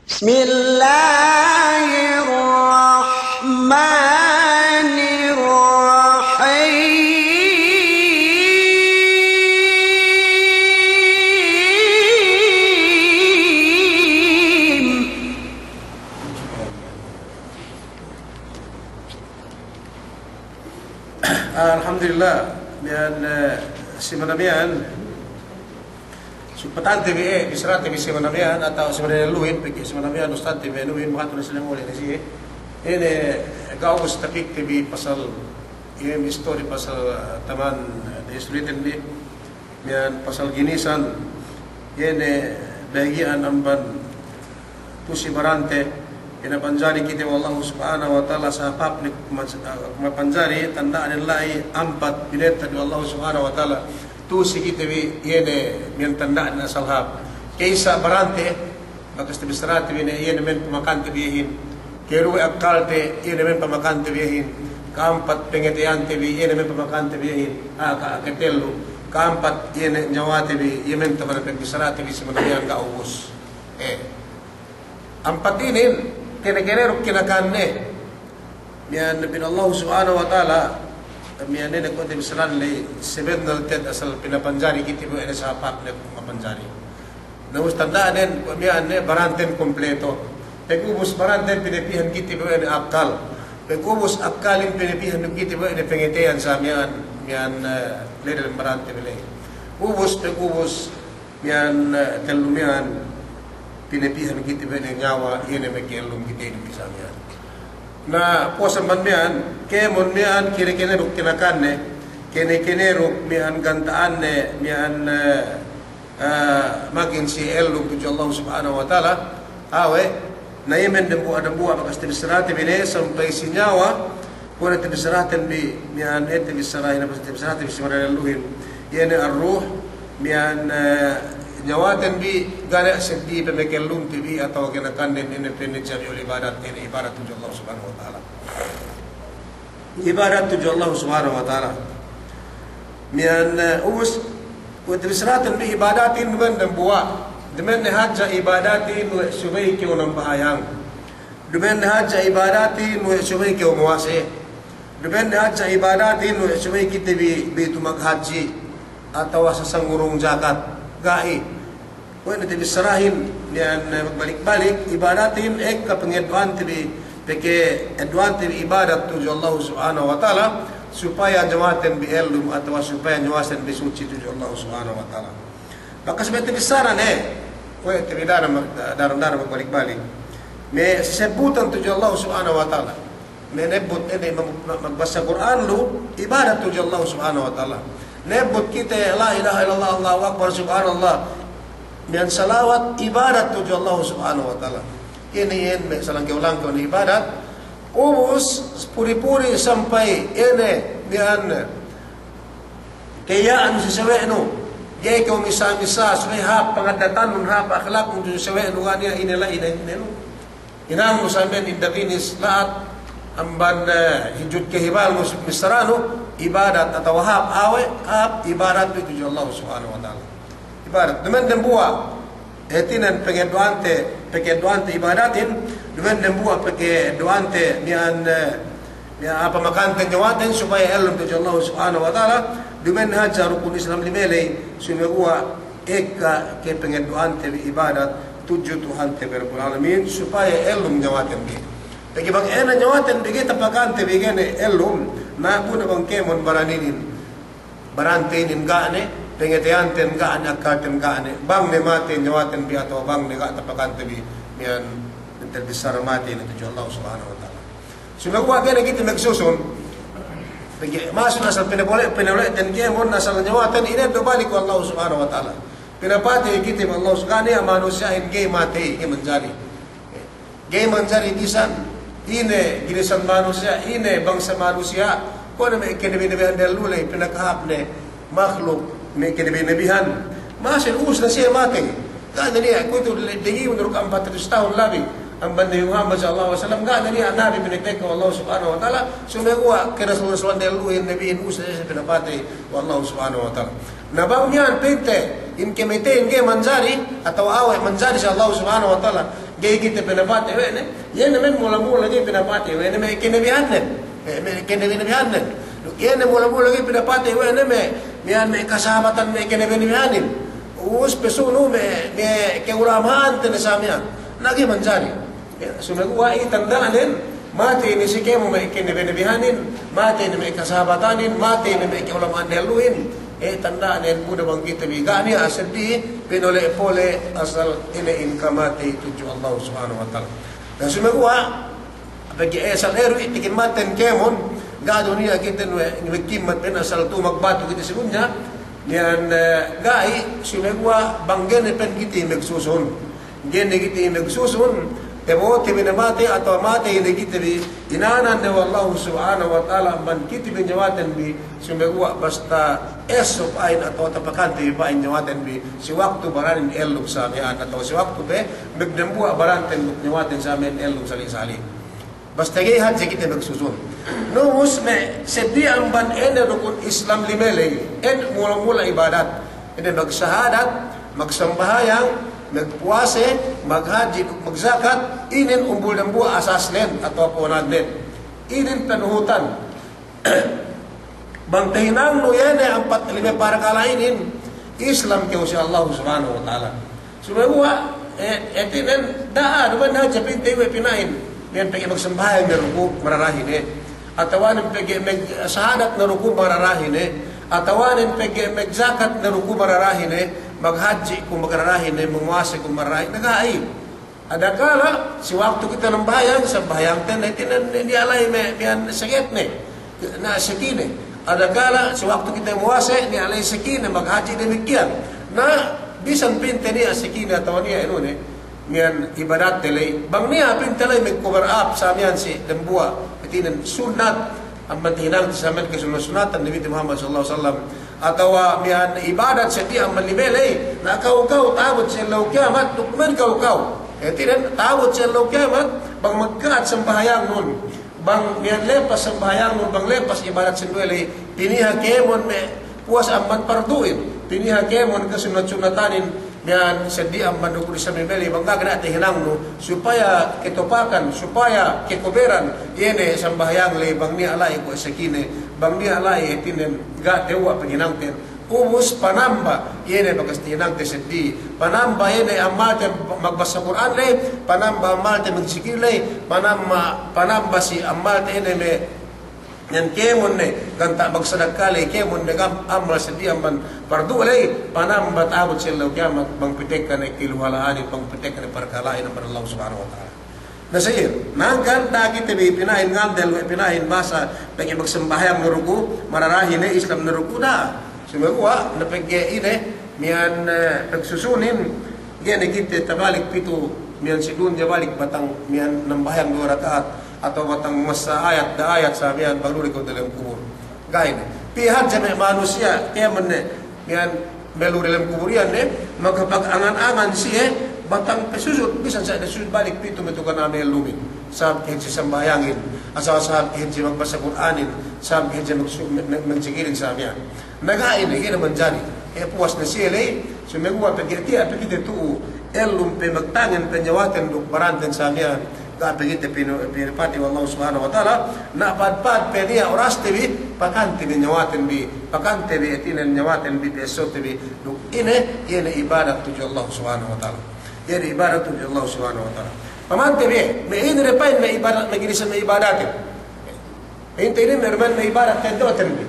Bismillahirrahmanirrahim. Alhamdulillah mian simanamian supatante be bisrate bi simanamian atau sebenarnya luin pergi simanamian ustad be luin mahatun islam oleh nasi ini gaus takik bi pasal ini histori pasal taman distributin bi mian pasal ginisan ini bagian amban tusi barante ina panjari kita wallahu subhanahu wa ta'ala sa public mapanjari tanda adalah ampat bineta di Allah subhanahu wa ta'ala tu si kita bi yene mian tanda na salhab kaisa barante bakas tibisrati bine yene men pamakante bihin keru akalte yene men pamakante bihin kaampat pengetiante bi yene men pamakante bihin ka ketelu kaampat yene nyawate bi yemen tabar pembisrati bi sebenarnya ka ubus ampat ini kene-kene ruk kinakanne mian bin Allah subhanahu wa ta'ala mian ne ko tim salan le sebenal tet asal pinapanjari kiti bo ene sa pak ne mapanjari na ustadanen ko mian ne baranten kompleto pegubus baranten pinapihan kiti bo ene akal pegubus akalin pinapihan kiti bo ene pengetean sa mian ledel barante bele ubus pegubus mian telumian pinapihan kita bene ngawa ine mekelum kita ini misalnya na posan mian kemon mian kire-kire ruk kinakanne kene-kene ruk mian gantaanne mian makin si elum tuju Allah subhanahu wa ta'ala awe na yemen dembu adambu bakas tibisrati bine sampai sinyawa kone tibisraten bi mian ete bisrahi na tibisrati bismillah luhin yene arruh mian nyawaten bi gane seddi be mekelum tibi atau kena kanden independensi oleh ibadat ini ibadat tujuh Allah subhanahu wa ta'ala ibadat tujuh Allah subhanahu wa ta'ala mian ubus utrisratan bi ibadatin dengan buah dengan haja ibadatin wa subai ke unang bahayang dengan haja ibadatin wa subai ke umwase dengan haja ibadatin wa subai kita bi tumak haji atau sasangurung zakat gai Kung ito bisarahin yan balik-balik ibadatin ek kapengeduan tibi peke eduan tibi ibadat tuju Allah subhanahu wa ta'ala supaya jamaten bi elum atau supaya nyawasen bi suci tuju Allah subhanahu wa ta'ala. Maka seperti bisaran kung ito daram balik-balik me sebutan tuju Allah subhanahu wa ta'ala me nebut ini magbasa Quran lu ibadat tuju Allah subhanahu wa ta'ala nebut kita la ilaha illallah Allahu akbar subhanallah dan salawat ibadat tuju Allah subhanahu wa ta'ala ini may salanggaw-langgaw na ibadat ubus puri-puri sampai ini diyan kayaan si saweno gaya kau misa-misa suwihap pangadatan hap akhlak untuk saweno nga niya inila inayno inang musamin indavinis lahat amban hijud kahibal misarano ibadat atau hap awe hap ibadat tuju Allah subhanahu wa ta'ala ibadat dengan dembuah etinan pengeduante ibadatin dengan dembuah pengeduante nian apa makante nyawaten supaya elum tuju Allah subhanahu wa ta'ala dengan haja rukun Islam limele sumegua eka ke pengeduante ibadat tuju Tuhan te rabbul alamin supaya elum nyawaten bi bagi bang ena nyawaten bigi tapakante bigene elum na puna bang kemon barantinin gane pengeteanten ka anak katen ka ane bang ne mate nyawaten bi atau bang ne ka tapakante bi mian interbisar mate ni tuju Allah subhanahu wa ta'ala sumagwa kene kita magsusun pagi masuk asal pinabole ten kemon asal nyawaten ine do balik ko Allah subhanahu wa ta'ala pinapati kita Allah subhanahu manusia in gay mate menjadi gisan ine ginisan manusia ine bangsa manusia ko na may kinabihan dalulay pinakahap ne makhluk may kinabihan masih us na siya mati kada niya ko ito dingi unuruk 400 tahun labi ang banda Muhammad sallallahu alaihi wasallam kada niya nabi pinitek ko Allah subhanahu wa ta'ala sumegwa kay Rasulullah sallallahu alaihi wasallam nabiin us na siya pinapati wa Allah subhanahu wa ta'ala nabang niyan pinte in kemite in manjari atau awe manjari sa Allah subhanahu wa ta'ala gay kita pinapati yan naman mula-mula gay pinapati yan may kinabihanan yan mula-mula gay pinapati yan may kasabatan may kinabihanin us pesuno may keuramahan tinasamihan lagi manjari sumagawa itandaan din mati ni si kemo may kinabihanin mati ni may kasabatanin mati ni may keulamaan deluin tandaan yan po naman kita bigani asal di pinole-pole asal inain kamati tuju Allah subhanahu wa ta'ala dan sumagawa bagi asal eru itikin maten kemon gado niya kita nagkimat pen asal tu magbato kita segunya niyan gai sumagawa banggen pen kita magsusun gen kita magsusun temo timinamati atau mati ini kita bi inanan de wallahu subhanahu wa ta'ala man kita binjawatan bi sumagawa basta esop ain atau tapakanti pa injawatan bi si waktu baranin elok sa amin atau si waktu be nagdambua baranten nyawaten sa amin elok sali-sali basta gay hadji kita magsusun no musme sedi ang ban ene rukun Islam limele mula-mula ibadat ene magsahadat magsambahayang magpuase, maghaji, magzakat, inin umbul ng buwa asaslen atau apunan din. Inin panuhutan. Bangtahinang no yan ang patlime para kalainin, Islam kiyo si Allah subhanahu wa ta'ala. Sumagawa, etinen, daan, naman na, japin tayo pinain. Yan pagi magsambahay na ruku, mararahin Atawanin pagi magsahadat na ruku, mararahin Atawanin pagi magzakat na ruku, mararahin maghaji kung magrarahin mengwasi kung marahin nagaay adakala si waktu kita ng bayang sa bayang ten hindi alay miyan sakit na sakine adakala si waktu kita muwasi ni alay sakine maghaji demikian na bisan pinte niya sakine atau niya miyan ibadat telay bang niya pintalay may cover up sa miyan si dambua itinan sunat ang mantinang sa amin kasunod-sunatan ni Nabi Muhammad sallallahu alaihi wasallam atau mian ibadat setiap menibelai nak kau tawud selau kiamat tukman kau tidak tawud selau kiamat bang magkat sembahyang nun bang mian lepas sembahyang nun bang lepas ibadat sendwelai piniha kemon me puas amman parduin piniha kemon kasunod-sunatanin mian sedia amman dukuri sa mibeli bang gagana hinang no supaya ketopakan supaya kekoberan yene sembahyang le bang ni alai ko sakine bang ni alai tinen ga dewa paginangten umus panamba yene bagas tinangte seddi panamba yene amate magbasa Quran le panamba amate magsikir le panamba si amate yene me yan kemon ne ganta magsadakale kemon ne gam amal sediam ban pardu lay panamba tabot sila kiamat bang pitek ka na kiluhalaani pang pitek ka na parkalain ng Allah subhanahu wa ta'ala nasir nangkan dagi tabi pinahin ngandel pinahin basa pagi magsambayang na ruku mararahin Islam na ruku na sumagawa napagya ine miyan pagsusunin yan kita tabalik pito miyan sigun balik batang miyan nambayang 2 rakaat atau batang masa ayat da ayat sabihan baluri ko dalam kubur gain pihak jami manusia kaya yan melu dalam kubur yan magkapag-angan-angan siya batang pesusut bisan sa susut balik pito metukan namin lumin sab hinsi sambayangin asawa sab hinsi magbasa Quranin sab hinsi magsikirin sa amin nagain hindi naman dyan puwas na siya sumagawa pagkita tuu elum pe magtangan penyawaten duk baranten sa amin kapigit pinipati wallahu subhanahu wa ta'ala na padpad penia oras tibi pakanti ni nyawaten bi pakante bi etinan nyawaten bi pesot bi duk ine ibadat tu Allah subhanahu wa ta'ala yene ibadat tu Allah subhanahu wa ta'ala pamante bi me ine repain me ibadat me ginisan me ibadat inte ine merman me ibadat tendoten bi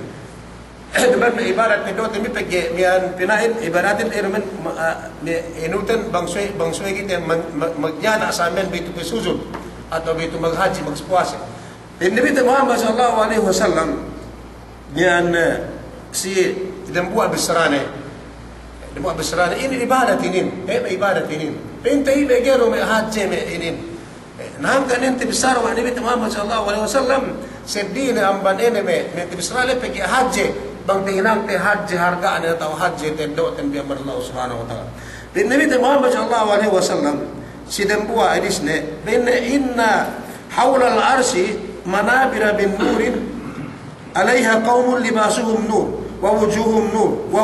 deban me ibadat tendoten bi pagge mian pinain ibadatin erman inutan bangsoy kita magyana sa amin bitu pesuzon atau bitu maghaji magpuase Nabi Muhammad sallallahu alaihi wasallam yan si dambua besrane ini ibadat inin ibadat inin pintai begero me haji me inin nam kanin tibsar wa Nabi Muhammad sallallahu alaihi wasallam sedina amban ene me tibsrale pegi haji bang tinang te haji harga ana tau haji te do ten bi Allah subhanahu wa ta'ala din Nabi Muhammad sallallahu alaihi wasallam sidambua idisne bin inna hawla al-arshi manabira bin nurin alaiha qaumun libasuhum nur wa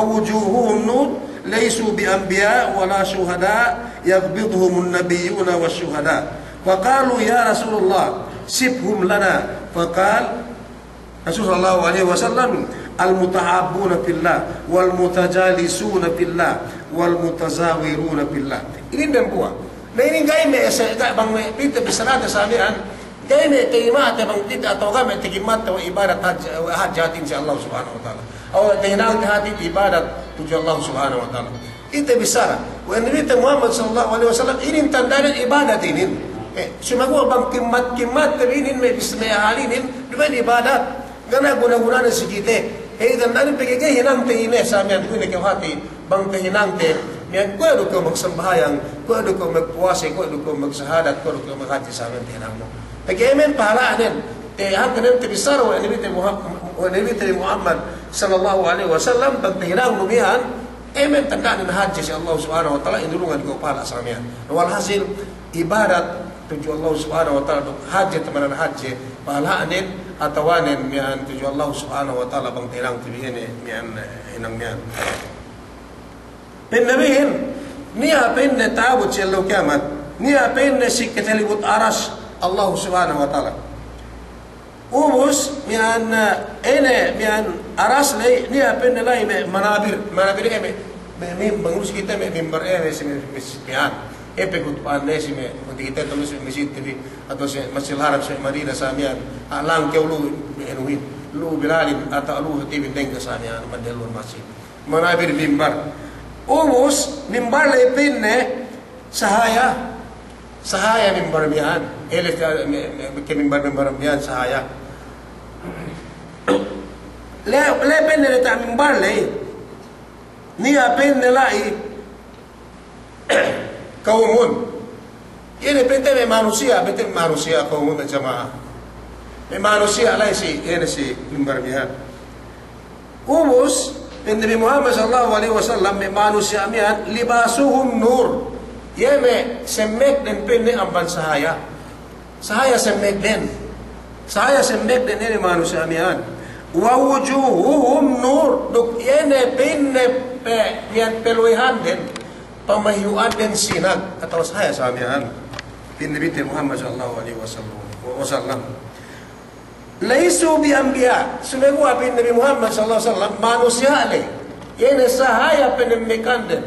wujuhuhum nur laysu bi anbiya wala shuhada يقبضهم النبيون والشهداء فقالوا يا رسول الله سبهم لنا فقال رسول الله عليه وسلم المتحابون في الله والمتجالسون في الله والمتزاورون في الله. Ini dan buah. Nah ini gaya me bang me pita bisanada samian gaya me terima bang pita atau gaya me terima atau ibadat hajatin si Allah subhanahu wa taala. Atau terhinang hati ibadat tujuh Allah subhanahu wa taala. Itu besar. Wa Nabi Muhammad sallallahu alaihi wasallam ini tandaan ibadat ini. Semua bang kimat ini me bismillah halinin dengan ibadat. Gana guna-guna sikite. Dan nani pagigay hinang te ini samian ko ni kawhati bang kahinang te miyan ko do ko magsambayang ko do ko magpuwase ko do ko magsahadat ko do ko maghati samian te hinang mo pagaymen pahalaan te hangganan te bisar wa nabi Muhammad sallallahu alaihi wasallam bang hinang lumihan emen tandaan na haji si Allah subhanahu wa taala indulungan ko pahala samian wal hasil ibadat tujuh Allah subhanahu wa taala haji temanan haji pahalaanin atawanin miyan tujuh Allah subhanahu wa ta'ala bang tirang tibihin miyan hinang miyan pinnabihin niya pinna taabot si Allah kiamat niya pinna si katalibut aras Allah subhanahu wa ta'ala ubus miyan miyan aras lay niya pinna lay manabir bangus kita mimbar si miyan epekut paane si me kita tulis mesit TV atau si Masjid Haram si Madinah samian alang ke ulu enuhin lu bilalin atau lu TV deng ke samian mandelun masjid manabir mimbar umus mimbar lepinne sahaya mimbar mian ele ke mimbar mian sahaya lepinne le ta mimbar le ni apinne lai kaumun ini perintah manusia betul manusia kaumun jamaah manusia lah si ini si mimbar mian umus Nabi Muhammad sallallahu alaihi wasallam manusia mian libasuhum nur yeme semek dan penne amban sahaya semek den ini manusia mian wa wujuhuhum nur duk yene penne mian peluihan den pemahyuan dan sinag atau saya samian bin Nabi Muhammad sallallahu alaihi wasallam laisu bi anbiya semua bin Nabi Muhammad sallallahu alaihi wasallam manusia le yene sahaya penemikan den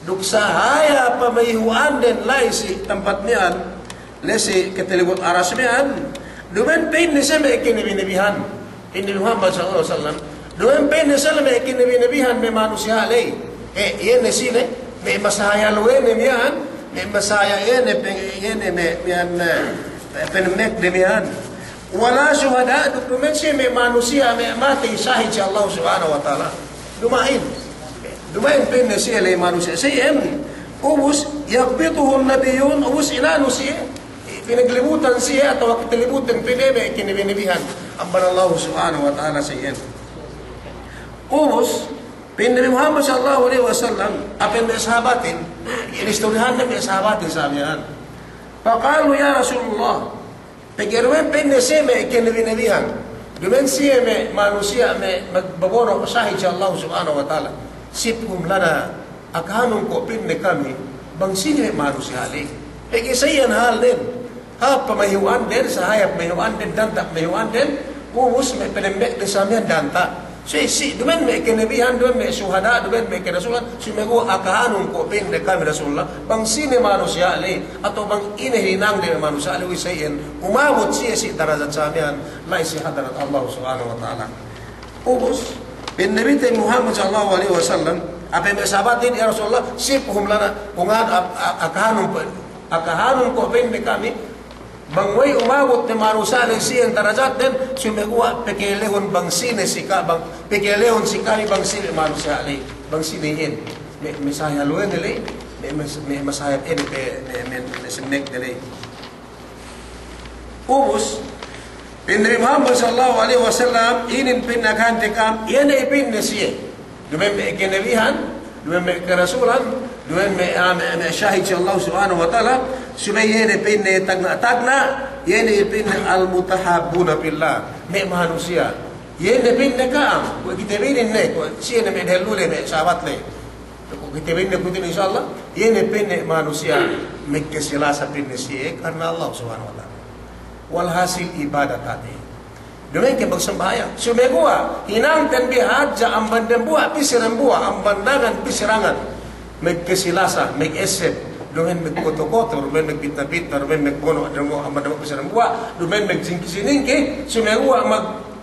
duk sahaya pemahyuan den laisi tempat nian lesi ketelibut aras mian dumen pin nisame kinabihan bin Nabi Muhammad sallallahu alaihi wasallam dumen pin nisame kinabihan me manusia le yene sine may masaya luwene miyan may masaya yene miyan penemek demiyan wala syuhada dokumen siya may manusia may mati sahid si Allah subhanahu wa ta'ala dumain pinna siya lay manusia siya ubus yakbituhun nabiyun ubus inano siya pinaglibutan siya atau kitalibutan pinebe kinibinibihan amban Allah subhanahu wa ta'ala siya ubus Bin Nabi Muhammad sallallahu alaihi wasallam apa yang sahabatin ini istoryahan na sahabatin samian faqalu ya Rasulullah pagirwen pin neseme kinabinabihan dumen siya manusia magbabono sahid sa Allah subhanahu wa ta'ala siphum lana akahanong ko pin kami bang sino manusia ali pagisayan hal din ha pamahiwan din sahayap mahiwan din dantak mahiwan din ubus may penembek din samian danta si dumen me kenabihan dumen me syuhada dumen me rasulullah sumego akahanong ko pin de kami rasulullah bang sine manusia ali atau bang inihinang de manusia ali wisayin umabot siya si darajat samian lai si hadarat Allah subhanahu wa ta'ala ubus bin Nabi Muhammad sallallahu alaihi wasallam apa yang sahabatin ya Rasulullah siphum lana kungan akahanong ko pin de kami bangway umabot ni manusia ali siyang darajat din sumego pekilehon bang sine sika bang pekilehon sikali bang sine manusia ali bang sinihin may masaya luwen nila may masaya ini may sinek nila ubus bin Nabi Muhammad sallallahu alaihi wasallam inin pinaghantikam yan ay pinnasiye dumen may kinabihan dumen may karasulan dumen may syahid si Allah subhanahu wa ta'ala sumay yene pinne tagna yene pinne al-mutahabuna billah may manusia yene pinne kaam wa kitabinin ne ko siya na may dhalule may sahabat le kita benda kutin insyaallah ini penne manusia mekkesilasa penne sie karena Allah subhanahu wa ta'ala. Walhasil ibadat tadi demi ke bersembahyang sumegua hinang dan bihaja amban dan buah pisiran buah amban dangan pisirangan mekkesilasa mekesep domen mekkoto-koto domen mekbitna-bitna domen mekbono adamo amban damo pisiran buah domen mekjingki-siningki sumegua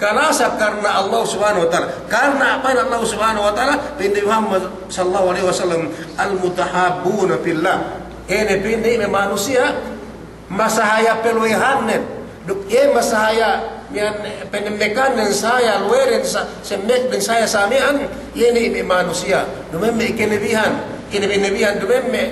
kalasa karena Allah subhanahu wa ta'ala. Karena apa Allah subhanahu wa ta'ala? Pindi Muhammad sallallahu alaihi wasallam al-mutahabbuna fillah. Ini pindi manusia masahaya peluihanen. Duk masahaya yang penembekan dan saya luerin semek dan saya samian ini manusia. Dumen me kenebihan dumen me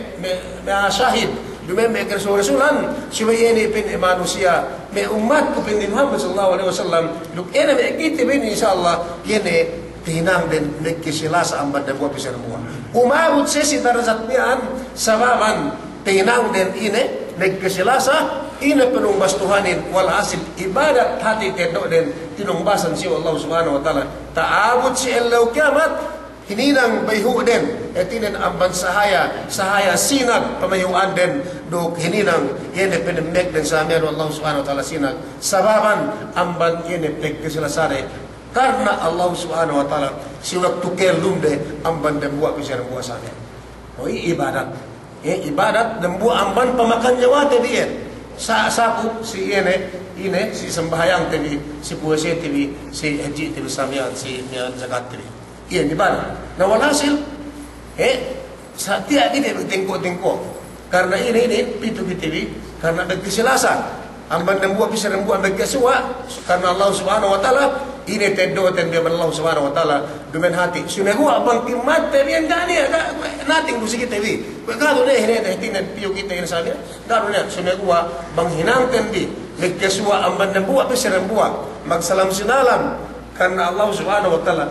syahid. Dumen me rasulan supaya ini pin manusia me umat ku pin Muhammad sallallahu alaihi wasallam duk ene me kita bin insyaallah ini tinang dan mekisilas ambat dan buah pisar buah umabut sesi darajat mian sababan tinang dan ini mekisilasa ini penumbas Tuhanin wal hasil ibadat hati tedok dan tinumbasan si Allah subhanahu wa ta'ala ta'abud si elau kiamat hininang bayhu den etinen amban sahaya sinag pamayuan den do hininang yene penemek den samian Allah subhanahu wa ta'ala sinag sababan amban yene pekkeselasare karena Allah subhanahu wa ta'ala si waktu kelumde amban den buat bicara buat samian ibadat ibadat dan buat amban pemakan nyawa tebien saku si yene ini si sembahyang tebi si puasa tebi si haji tebi samian si zakat tebi iya ibadah. Nah walhasil tiap kita bertengkok-tengkok karena ini pitu bitiwi karena berkesilasa amban dan buah bisa rembuan berkesua karena Allah subhanahu wa ta'ala ini tedo dan biar Allah subhanahu wa ta'ala dengan hati sumehu abang kimat tebian gani nating busi kita bi kalau deh ini tinan piu kita ini saja kalau deh sumehu bang hinang tendi berkesua amban dan buah bisa rembuan magsalam sinalam karena Allah subhanahu wa ta'ala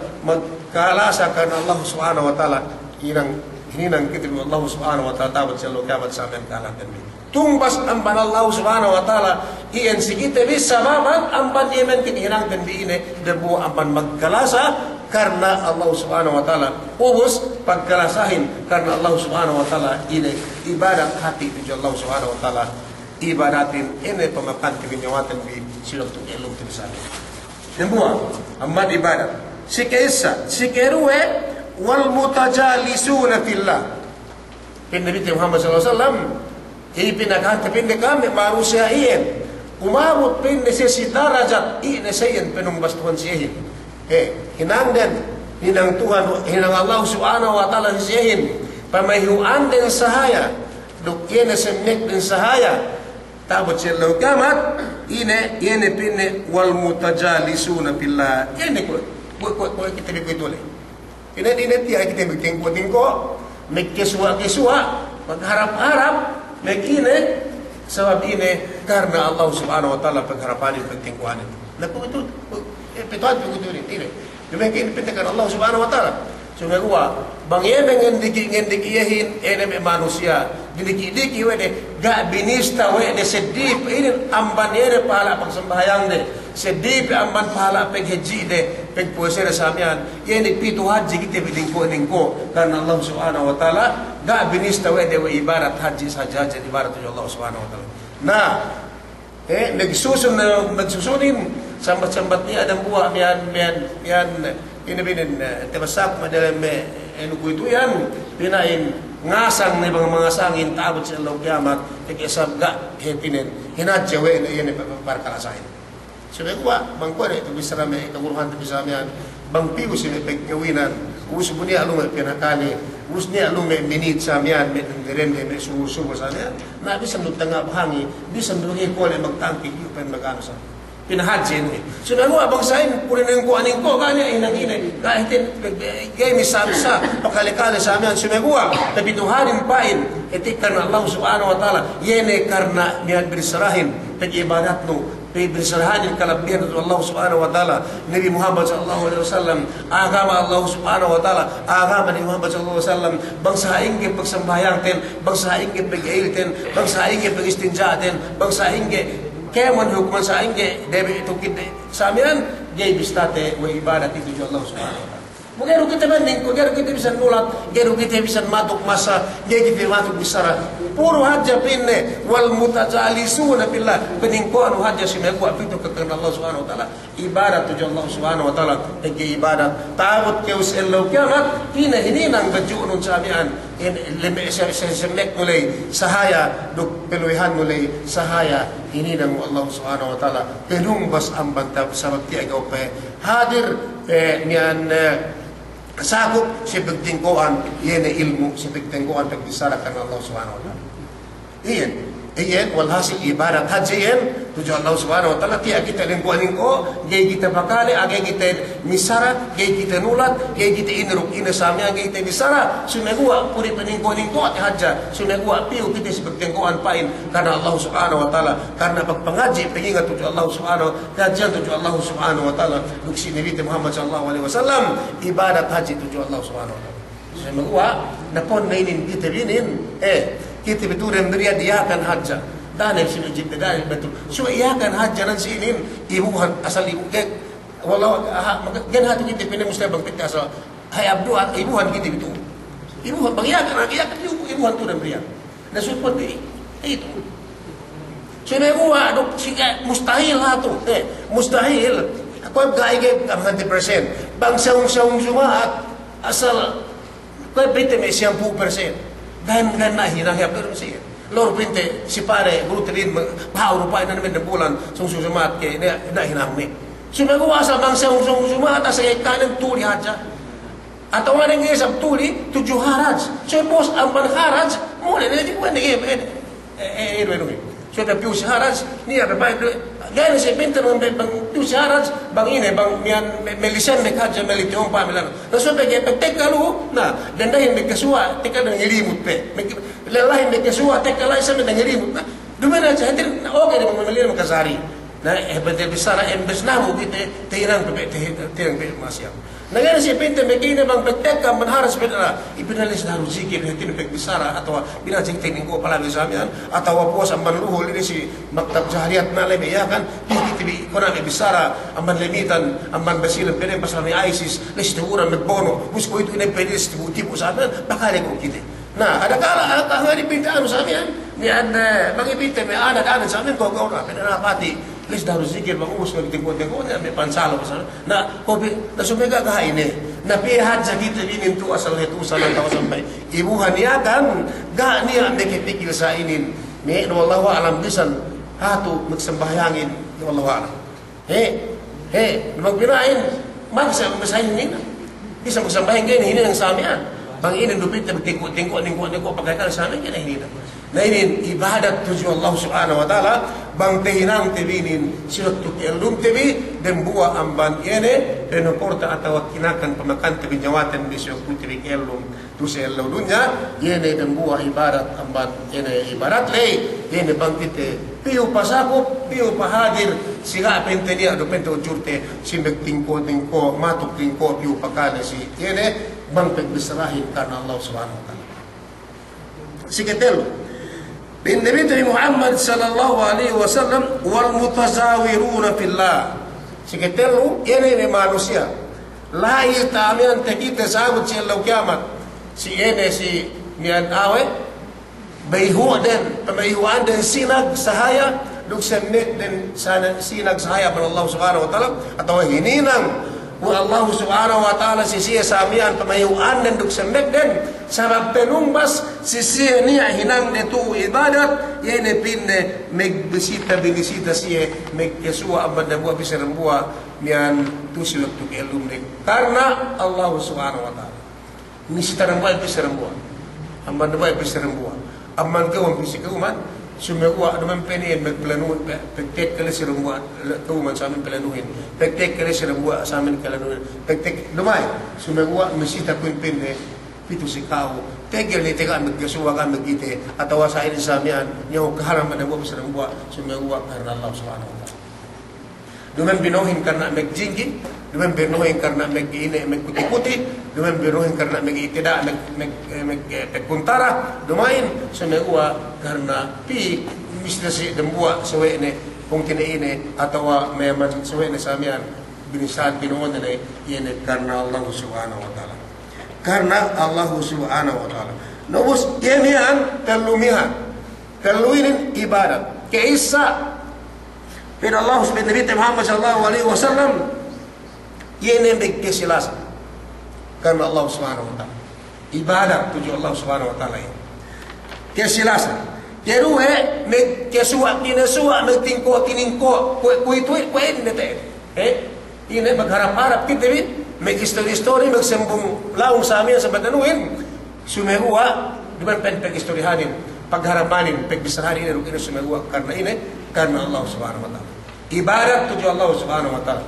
kalasa karena Allah subhanahu wa ta'ala hinang kita Allah subhanahu wa ta'ala tabat selalu kiamat sampai kalah demi tumbas amban Allah subhanahu wa ta'ala iyan si kita bisa maman amban iman kita hinang demi ini debu amban magkalasa karena Allah subhanahu wa ta'ala ubus pagkalasahin karena Allah subhanahu wa ta'ala ini ibadat hati itu Allah subhanahu wa ta'ala ibadatin ini pemakan kebinyawatan di silok tu elok tu sana Nembuah, amad ibadat. Si keisa, si keruwe wal mutajalisuna fillah. Pin Nabi Muhammad sallallahu alaihi wasallam pinakahati pin kami manusia iyan. Umabot pin si darajat iyan sayan penumbas Tuhan siyahin. Hinang dan hinang Tuhan, hinang Allah subhanahu wa ta'ala siyahin. Pamahyuan din sahaya. Duk iyan semnek din sahaya. Tabot siya kamat ini pinne wal mutajalisuna billah ini ko kita begitu le ini tiada kita bikin ko mekesua mengharap-harap mekine sebab ini karena Allah subhanahu wa ta'ala pengharapan penting kuan laku itu petuan begitu ini demikian pentingkan Allah subhanahu wa ta'ala cuma gua bang yeneng ngendik iyahin ene manusia diki wede gak binista wede sedip ini amban yere pahala pang sembahyang de sedip amban pahala peng haji de peng puasa de samian yene pitu haji kita bidingko karena Allah subhanahu wa ta'ala gak binista wede we ibarat haji saja jadi ibarat Allah subhanahu wa ta'ala nah nagsusunin sambat-sambat ni ada buah mian ini binin tebasak madalam enuku itu yan pinain ngasang ni bang mangasangin tabot sa law kiamat ikisab ga hetinen hinadja we ini parkalasain sabi ko bang ko itu bisa rame kaguruhan bisa mian bang piu sini pagkawinan us bunia alung pinakali us ni alung minit sa mian mederen me susu sa mian na bisa nutanga bahangi bisa ndungi ko le magtangki yu pen magano sa pinahadjin sudah mo abang sain purin ko aning ko kanya inang kahit game sa pakalikali sa amin sumegua tapi Tuhanin pain etikan Allah subhanahu wa ta'ala yene karena niyan berserahin pag-ibadat no berserahin kalabihan Allah subhanahu wa ta'ala Nabi Muhammad sallallahu alaihi wasallam agama Allah subhanahu wa ta'ala agama ni Muhammad sallallahu alaihi wasallam bangsa ingge pagsambayang ten bangsa ingge pag-ailten bangsa ingge pag-istinjaaten bangsa ingge kaya man hukuman sa ingge debe itu kita samian gay bistate wa ibadat itu Allah subhanahu wa ta'ala Mungkin kita banding, mungkin kita bisa nulak, mungkin kita bisa matuk masa, mungkin kita matuk bisara. Puro haja pinne, wal mutajalisuna billah. Peningkuan haja simegwa pintu kekerana Allah Subhanahu Wa Taala. Ibadat tujuh Allah Subhanahu Wa Taala. Egi ibadat. Takut keus elo kiamat. Pinne ini nang bajunun samian. Leme semek mulai sahaya duk peluihan mulai sahaya ini nang Allah Subhanahu Wa Taala. Pelung bas ambang tab sabab tiagaw pe hadir nian sakop si pagtingkuan yene ilmu si pagtingkuan pagbisara kan Allah Subhanahu Wa Taala. Iyan walhasil ibadat haji yan tujuh Allah Subhanahu Wa Taala tiya kita lingkuanin ko gay kita bakali agay kita misara gay kita nulat gay kita inruk inasami gay kita misara sunagua puri peningkuanin ko at haja sunagua piu kita si pagtingkuan pain karena Allah Subhanahu Wa Taala karena pagpangaji pengingat tujuh Allah Subhanahu kajian tujuh Allah Subhanahu Wa Taala luksi Nabi Muhammad sallallahu alaihi wasallam ibadat haji tujuh Allah Subhanahu Wa Taala sunagua napon na inin kita binin kita betul dia akan haja dan yang sini cinta dan betul so ia akan haja dan sini ibuhan asal ibu ke walau gen hati kita pindah mesti bang kita asal hai abdu ibuhan kita betul ibuhan bang ia akan ibuhan tu dan dia dan support itu so ibuhan dok sehingga mustahil lah tu mustahil aku gay ke 100% bang saung semua asal kau bete me 10% dan nahi apa sih lor pinte si pare guru telin bau rupai nan men bulan sung sumat ke nahi nami sudah gua asal bangsa sung sumat asal kanan tuli aja atau ada yang ngesap tuli 7 haraj so bos ampan haraj mulai dari mana sudah pius haraj ni apa baik gaya si pinter bang pius haraj bang ini bang mian melisen mek haja melitiom pamilan na so pege pek kalu na dendahin mek kesua tekal dengan ngelimut pe lelahin mek kesua tekal lai sama dengan ngelimut na dumena aja hadir oke dengan memelin makasari na betul besar embes namu kita tirang pe tirang pe masyam na gaya si pinter mek ini bang pek kam menharas bedara ibnalis harus zikir hatin pek besar atau bila cing teknik ko pala bisamian atau pos amban luhul ini si maktab jahriat na lebe ya kan tibi kona me bisara amban lemitan amban basilan pene pasal ni ISIS listewura met bono musko itu ini pedis tibu saben bakale ko kite nah ada kala ngari pintaan samian ni ada bagi pinta me ada samian ko na pena pati lis harus zikir bang us kalau tengok ni ambil pansalo pasal na kopi na sumega ka ini na pihak kita ini tu asal itu salah tahu sampai ibuhan ya kan ga niya pikir sa inin ni wallahu alam bisan hatu magsembahyangin wallahu alam magbirain magsa masahin ni bisa magsembahyang ini yang samian bang ini dupit tengok pakaikan samian kena ini na ini ibadat tujuh Allah Subhanahu Wa Taala bang tehinang tebinin silot tu elum tebi dan buah amban ene penoporta atau kinakan pemakan tebi jawatan besok putri elum tu selo dunya ene dan buah ibarat amban ene ibarat le ene bang kita piu pasako piu pahadir siga pentenia do pento curte simbek tingko matuk tingko piu pakale si ene bang pegbesrahin karena Allah Subhanahu Wa Taala siketelo bin Nabi Muhammad sallallahu alaihi wasallam wal mutazawiruna fillah siketelo ene manusia lahir tamian kita sabut selo kiamat si ene si nian awe bayhu dan pemahyuan dan sinag sahaya duk semet dan sinag sahaya pada Allah Subhanahu Wa Taala atau hininang Allah Subhanahu Wa Taala sisi samian pemahyuan dan duk semet dan sabab penumbas sisi ni hinang itu ibadat yene pinne meg bisita siye meg kesua abad buah bisa rembuah nian tusiluk tu elum karena Allah Subhanahu Wa Taala ni sitaran buah bisa rembuah amban buah bisa rembuah amman ke wan bisa ke uman sumegua dengan penien meg planuin pektek kali serembuah ke uman samin planuin pektek kali serembuah samin planuin pektek lumai sumegua mesita pun pinne pitu sikau tegel ni tegan meggesua kan megite atau wasain samian nyaw kaharam ada buah bisa rembuah sumegua karena Allah Subhanahu Wa Taala dengan binohin karena megjinggi dengan binohin karena megine megkuti dengan binohin karena megitida megkuntara domain semua karena pi misdasi dembua sewene pungkine ini atau memang sewene samian binisaat pinuon na yan karena Allah subhanahu wa ta'ala. Karena Allah subhanahu wa ta'ala. Nubus yan talumihan. Taluinin ibadat. Kaisa pero Allah subhanahu Nabi Muhammad sallallahu alaihi wasallam yan yung bigkisilasan. Karena Allah subhanahu wa ta'ala. Ibadat tujuh Allah subhanahu wa ta'ala yan. Kisilasan. Pero may kasuwa, kinasuwa, may tingko, tiningko, kuituit, kuit na tayo. Ini magharap-harap kita, may history-story, magsambong laong sa amin sa batanuin. Sumeruwa, duman pag-istoryahanin, pagharapanin, pagbisarahanin, ina sumeruwa, karena ini, karena Allah subhanahu wa ta'ala. Ibarat tujuh Allah subhanahu wa ta'ala.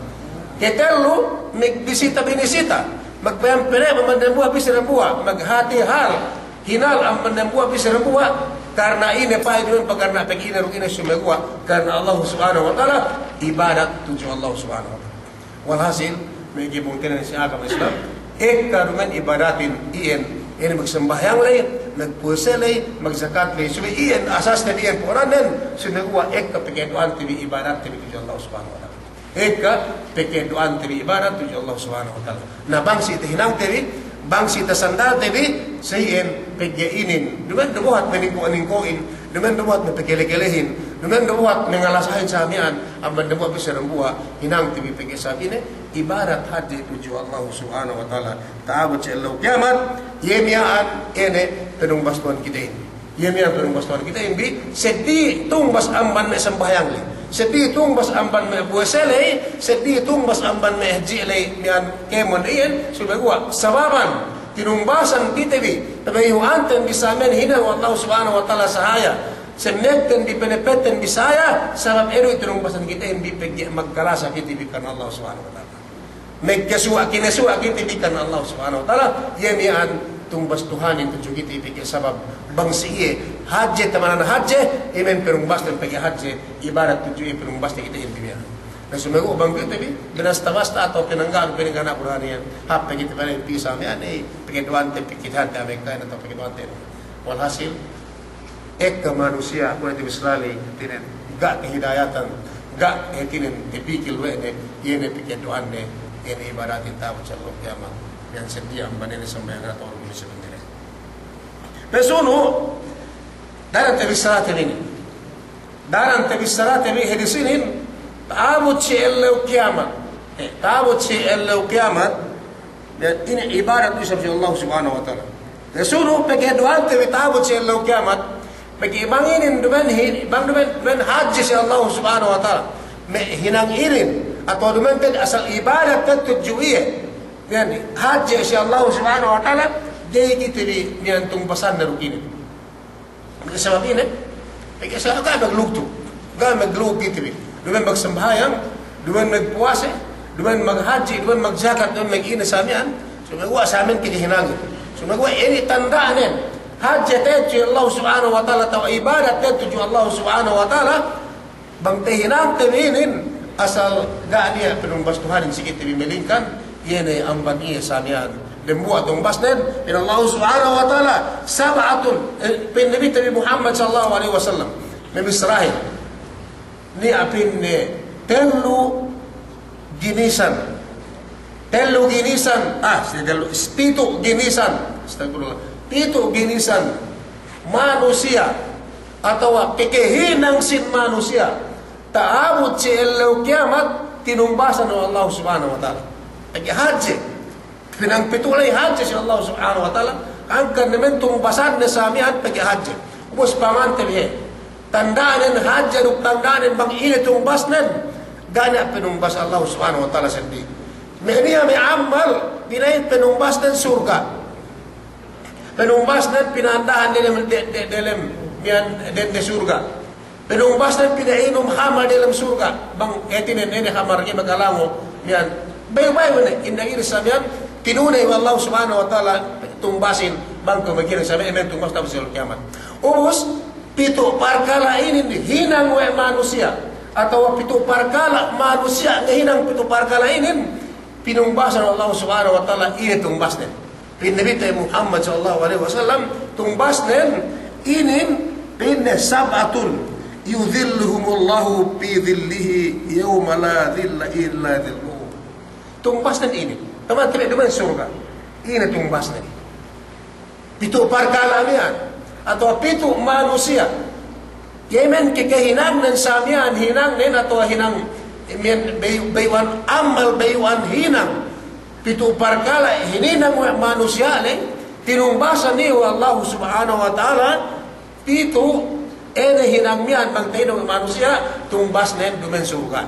Ketelo, may bisita-binisita, magpayampere, mamandambuha, bisirambuha, maghati hal, hinal ang mandambuha, bisirambuha, karena ini pa itu karena pag-ina rin sumagawa karena Allah subhanahu wa ta'ala ibadat tujuh Allah subhanahu wa ta'ala. Walhasil may gibungkin si agama Islam karungan ibadatin iyan magsambahyang lay nagpusa lay magzakat lay suwi iyan asas na iyan poranen sumagawa kapikenduan tibi ibadat tibi tujuh Allah subhanahu wa ta'ala pekenduan tibi ibadat tujuh Allah subhanahu wa ta'ala na bangsi itihinang tibi bangsi tasandal tibi sayin pagyainin duman dabuhat maningko-aningkoin duman dabuhat mapagkele-kelehin duman dabuhat nangalasahin sa amian ang mandabuhat bisarang buha hinang tibi pagyasabi ibarat hadi tujuh Allah subhanahu wa ta'ala taabot sa Allah kiamat yemiyaan penungbastuan kita ini yemiyaan penungbastuan kita ini sedi tungbas amban may sambayang li sedi tungbas amban may buwaselay sedi tungbas amban may hajilay miyan kemon iyan subagwa sababan tinumbasan kita bi tabayuanten bisamen hinang Allah subhanahu wa ta'ala sahaya semnekten di penepeten bisaya sabab ero tinumbasan kita hindi pegya magkalasa kita bi karena Allah subhanahu wa ta'ala megkasuwa kinasuwa kita bi karena Allah subhanahu wa ta'ala yemian tumbas Tuhan yang tujuh kita ipikir sabab bangsi iye haji tamanan haji imen perumbas dan pagi haji ibarat tujuh perumbas kita intinya na sumago bang kita bi binasta-basta atau pinanggaan pinangana buranian hap kita balik pisah mi ane pagduan te pikitan ta mereka atau pagduan te walhasil manusia boleh dibislali tinen gak kehidayatan gak tinen dipikir wene yene pagduan ne ini ibaratin tahu calon kiamat yang sedia manene sambayang atau orang Indonesia sendiri. Pesuno daran tebisarat ini. Daran tebisarat ini hadisinin taabut si Allah kiamat. Taabut si Allah kiamat dan ini ibarat usap si Allah subhanahu wa ta'ala. Pesuno pagkaduan tebi taabut si Allah kiamat pag-ibanginin duman haji si Allah subhanahu wa ta'ala. Hinanginin atau duman asal ibadat tujuiyah yani haji si Allah subhanahu wa ta'ala day kita di niyantong basan na rukinin sebab ini kaya maglugto kaya maglug kita duman magsambayang duman magpuwase duman maghaji duman magzakat duman mag-ina sa amin sumagawa sa amin kinihinangin sumagawa ini tandaan haji tayo si Allah subhanahu wa ta'ala tawa ibadat tayo si Allah subhanahu wa ta'ala bang tahinang tabinin asal gak niya penumbastuhan yang sikit bimelingkan yene amban iya samian dembuat tumbas den ila Allah subhanahu wa ta'ala sab'atun bin Nabi Muhammad sallallahu alaihi wasallam Nabi Israel ni apin telu ginisan pitu ginisan astagfirullah pitu ginisan manusia atau kekehinang sin manusia taabut si elaw kiamat tinumbasan oleh Allah subhanahu wa ta'ala pagi haji pinangpitulay haji si Allah subhanahu wa ta'ala angkan naman tumbasan na samihan pagi haji ubos pamantay bihe tandaan haji ruk tandaan bang ini tumbas nan gana pinumbas Allah subhanahu wa ta'ala sendiri mehniya may amal pinay pinumbas nan surga pinumbas nan pinandahan dalam surga pinumbas nan pinainom hamar dalam surga bang etinin ini hamar niya magalango yan bayo-bayo na indangin sabihan tinunay wa Allah subhanahu wa ta'ala tumbasin bangko magkira sabihan tumbas tapos sa kiamat ubos pito parkala ini hinang we manusia atau pito parkala manusia nga hinang pito parkala ini pinumbasan Allah subhanahu wa ta'ala ini tumbas nen pinabita Muhammad sallallahu alaihi wasallam tumbas nen ini pinne sab'atun yudhilluhumullahu fi dhillihi yawma la dhilla illa dhilluh tumbas nan ini. Teman tidak duman surga. Ini tumbas nan. Pitu parkalamian atau pitu manusia. Yemen kekahinang nan samian hinang nen atau hinang bayuan amal bayuan hinang. Pitu parkala hininang manusia le tinumbasan ni Allah subhanahu wa ta'ala pitu ene hinang mian bang tinong manusia tumbas nen dumen surga.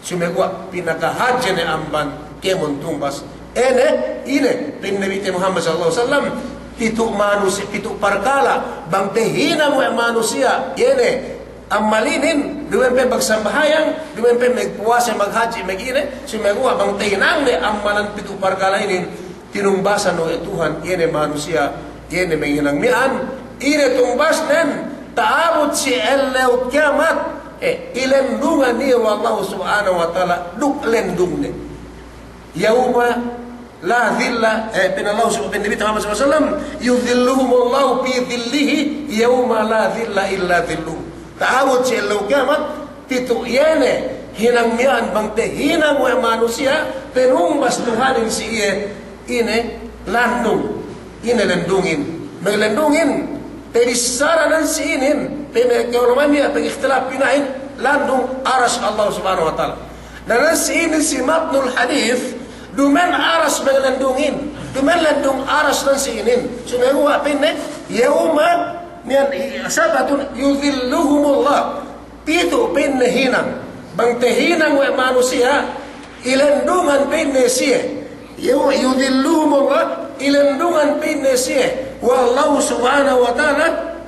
Sumegwa pinakahadya ni amban kemon tumbas ene ine pin Nabi Muhammad sallallahu alaihi wasallam pitu manusia pitu parkala bang hinang manusia ene amalinin dumen pe bagsambahayang dumen pe magpuasa maghaji magine sumegwa bang tinang ne amalan pitu parkala ini tinumbasan oleh Tuhan ini manusia ini menghilang mian ini tumbas nen taabut si elaut kiamat ilendungan ni Allah subhanahu wa ta'ala duk lendung ne yauma la dhilla bin Allah subhanahu Nabi Muhammad SAW yudhilluhum Allah fi dhillihi yauma la dhilla illa dhilluh taabut si elaut kiamat pitu yene hinang mian bangte hinang wa manusia penumbas Tuhan si ini landung ini lendungin meglendungin perisaranan si inin pemekeulamanya pengikhtilaf pinain landung aras Allah subhanahu wa ta'ala dan si ini si matnul hadith dumen aras meglendungin dumen landung aras dan si inin sumegwa pinne yauma nian sabatun yudhilluhumullah pitu pinne hinang bangte hinang wa manusia ilendungan pinne siye yudhilluhumullah ilendungan pinne siye wallahu subhanahu wa ta'ala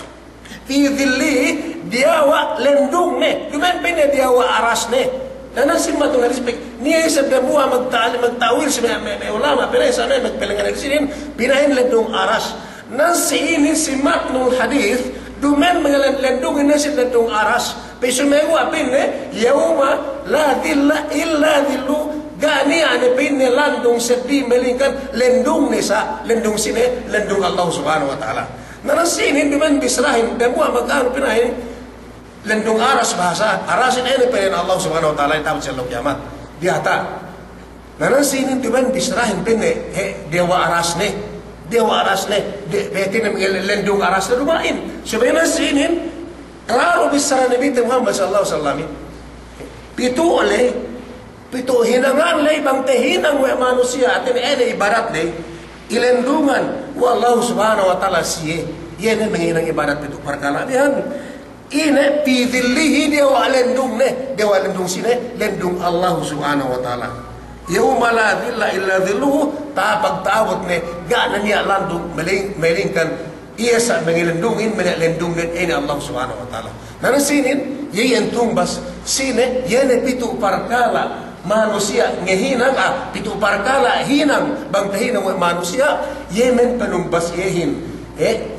fi dhillihi diawa lendung ne dumen pinne diawa aras ne dan simma tu respect ni sabda buah magtawil sa ulama pero sa na magpelengan sinin pinahin lendung aras nasi ini simatnul hadith dumen lendung ini si lendung aras pesumegu pinne yauma la dhilla illa dhillu gani ane pinne landung sedih melingkan lendung nisa lendung sini lendung Allah subhanahu wa ta'ala nasi ini dumen bisrahin dan buah magkano pinahin lendung aras bahasa arasin ini pengen Allah subhanahu wa ta'ala yang tahu selok kiamat di atas nasi ini dumen bisrahin pinne dewa aras ne betin lendung aras ne dumain sebenarnya nasi ini klaro bisra Nabi Muhammad sallallahu alaihi wasallam pitu hinangan lay bang tehinang wa manusia atin ene ibarat de ilendungan wallahu subhanahu wa ta'ala siye yene menghinang ibarat pitu perkala dihan ine fi dhillihi dewa lendung sine lendung Allah subhanahu wa ta'ala yauma la dhilla illa dhilluhu tapag-tawot ne gana niya landung melingkan iya sa mengilendungin menelendungin ini Allah subhanahu wa ta'ala nanasinin yayan tumbas sine yene pitu parkala manusia ngehinang pitu parkala hinang bang tahinang manusia yemen penumbas yehin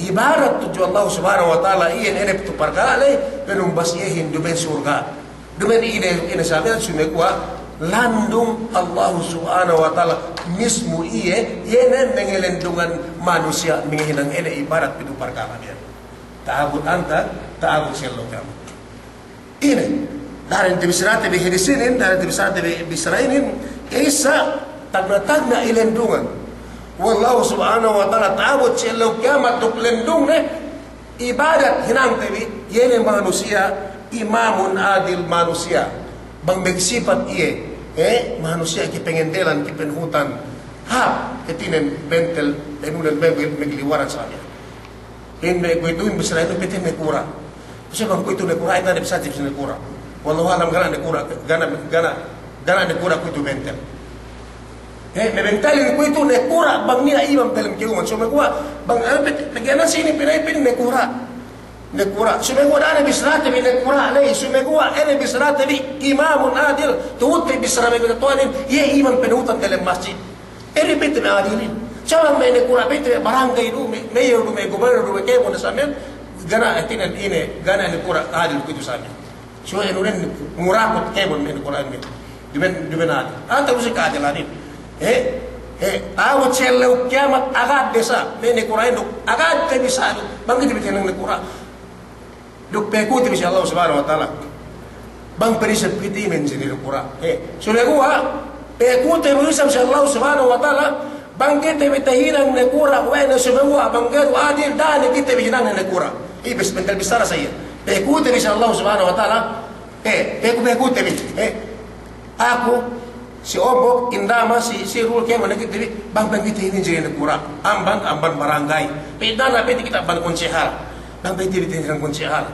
ibarat tuju Allah subhanahu wa ta'ala iyan ene pitu parkala penumbas yehin dumen surga dumen ine sabihan sumekwa landung Allah subhanahu wa ta'ala mismu yene mengelendungan manusia menghinang ene ibarat pitu parkala dia taabut anta taabut sello kamu ini dari dibisrate bihidisinin dari dibisrate bisrainin isa tagna ilendungan wallahu subhanahu wa ta'ala taabut sello kiamat tuk lendungne ibadat hinang tebi yene manusia imamun adil manusia bang begsifat manusia ki pengendelan ki penhutan ketinen bentel enunan megliwaran saja me kuituin bisra itu pete me kura bisa bang kuitu ne kura ina ne bisa tipsi ne kura wallahu alam gana ne kura gana ne kura kuitu bentel me bentalin kuitu ne kura bang nia imam dalam kiuman so me kuwa bang pegana sini pinai pin ne kura sumegwa dana bisrate bi nekura lay sumegwa ene bisrate bi imamun adil tuuti bisrame bi tuanin ye imam penutan dalam masjid ene bit me adilin sama me nekura bit barangay du mayor du me gubernur du ke mo samen gana atinan ine gana nekura adil kuitu samen so ene ren murakot ke mo me nekura me diben adil anta usi ka adilanin awat sellew kiamat agad desa me nekura induk agad te bisa bangki dibitenang nekura duk pekuti bisa Allah subhanahu wa ta'ala bang perisat piti men sini kura sudah gua Pekute berusaha Allah Subhanahu wa taala bangkit bitahinang nekura wa na sumawa banggaru adil dan kita bihinang nekura. Ibis mental besar saya. Pekute bisa Allah Subhanahu wa taala pekute aku si obok indama si rul ke mana kita bang kita ini jadi nekura amban barangay. Pedana peti kita ban konsehal. Bang kita bihinang konsehal.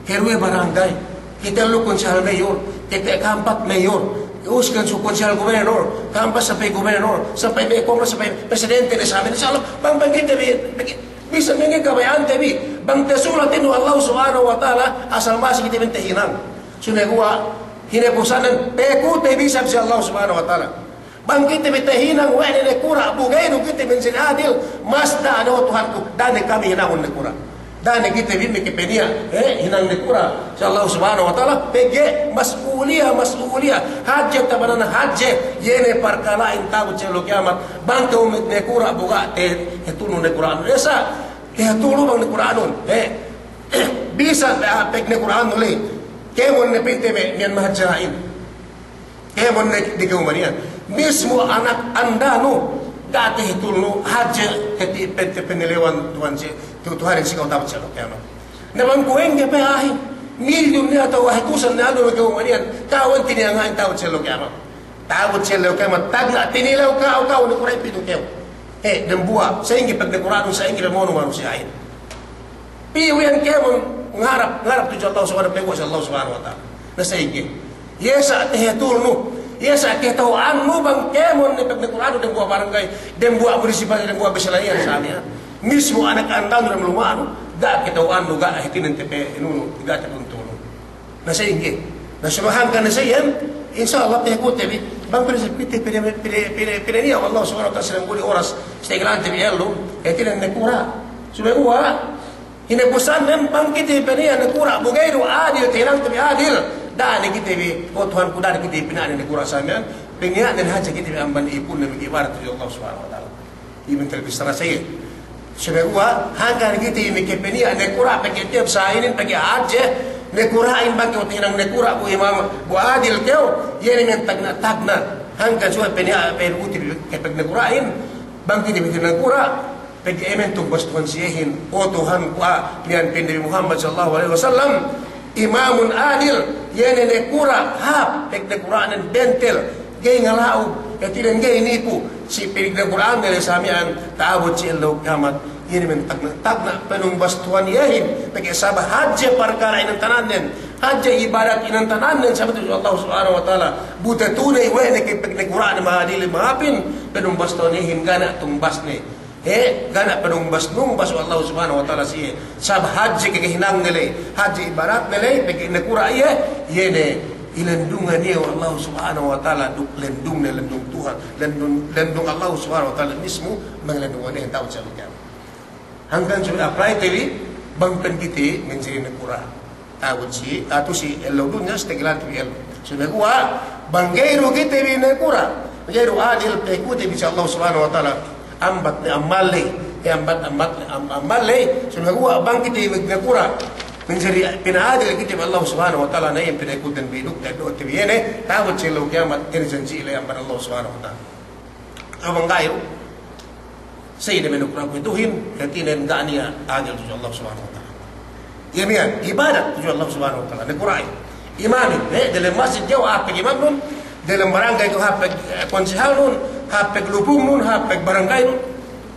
Kerwe barangay. Kita lu konsehal mayor, kita kampat mayor. Uskan su konsehal gobernador, kampas sampai gobernador, sampai kongres, sampai presidente de samin. Insyaallah bang kita bisa mengenai kabayaan tapi bang tesulatin Allah Subhanahu wa taala asal masih kita minta hinang. Sudah gua hinepusanan peku te bisa Allah Subhanahu wa taala. Bang kita minta hinang wa ne kura bugairu kita menjadi adil masda ada Tuhanku dan kami hinang ne kura. Dan kita bimi kepenia hinang nekura Allah Subhanahu wa taala pege mas'uliyah hajat tabanana hajat yene perkara intabu celo kiamat bangke umit nekura buka tunu nekura esa tunu bang nekura bisa peg nekura le kemon ne pinte me mian mahajain kemon ne dikumania mismu anak anda nu dati hitulno hajat heti penelewan Tuhan Tuhan si kau tahu celo kiamat. Naman kueng ke pehahi milyon ni atau wahikusan na ado magkawanian kawan tiniangan tahu celo kiamat. Tahu celo kiamat tagna tinilaw kau ni kuray pitu kau. Dembuah sehingga pagdekorado sehingga mono manusiain. Piuyan kemon ngarap tujuh Allah Subhanahu wa taala. Na sehingga yesa tehetulno yesa ketahu anu bang kemon ni pagdekorado dembuah barangay dembuah munisipal dembuah besalayan samia. Mismo anak andang dalam lumano da kita anu ga hitinin tepe inunu tiga teruntuno na sehingga na sumahangkan na sayan insyaallah tehkut tebi bang pili ni Allah Subhanahu wa taala sedang guli oras steglante biello etilen nekura sudah gua hinepusan bang kita penia nekura bugairu adil tenang tebi adil dan kita bi oh Tuhan ku dan kita pinan nekura samian pengnya dan haja kita bi amban ipun nabi ibarat Allah Subhanahu wa taala ibn talbisara saya Sebab hanggang kita ini kepenia nekura pakai tiap sainin pakai aja nekurain pakai utinang nekura bu imam bu adil kau yang dengan tagna hanggang suai penia pen util pakai nekurain bangkit di nekura pakai ementuk bastuan siehin oh Tuhan kuah nian pendiri Muhammad sallallahu alaihi wasallam imamun adil yang nekura hap pakai nekurain bentel gay ngalau ketidan gay nipu si penig Quran dari samian taabut si Allah kiamat ini mentagna penung bastuan yahin pakai sabah haji perkara inan tananen haji ibadat inan tananen sahabat Allah Subhanahu wa taala buta tunai wa ne ke penig Quran mahadil maapin penung bastuan yahin gana tumbasne gana penung basnung basu Allah Subhanahu wa taala si sabah haji ke hinang nele haji ibadat nele pakai nekura ye yene ilendungan dia Allah Subhanahu wa taala duk lendung Tuhan lendung Allah Subhanahu wa taala mismu mengelendung dia tahu cara hanggang sudah apply tadi bangkan kita menjadi nekura tahu si atau si elodunnya setelah tu el sudah gua bangairu kita bi nekura bangairu adil peku te bisa Allah Subhanahu wa taala ambat amale amale sudah gua bang kita nekura menjadi penadil kita Allah Subhanahu wa taala na yang peku dan biduk dan do te biene tahu celo kiamat ini janji ile amban Allah Subhanahu wa taala abang gairu Sayyidina menukra kuituhin ketinan gania adil tujuh Allah Subhanahu wa taala. Yamian ibadat tujuh Allah Subhanahu wa taala nekurai. Imani dalam masjid jauh hapeg imam nun dalam barangay itu hapeg konsehal nun hapeg lupung nun hapeg barangay nun.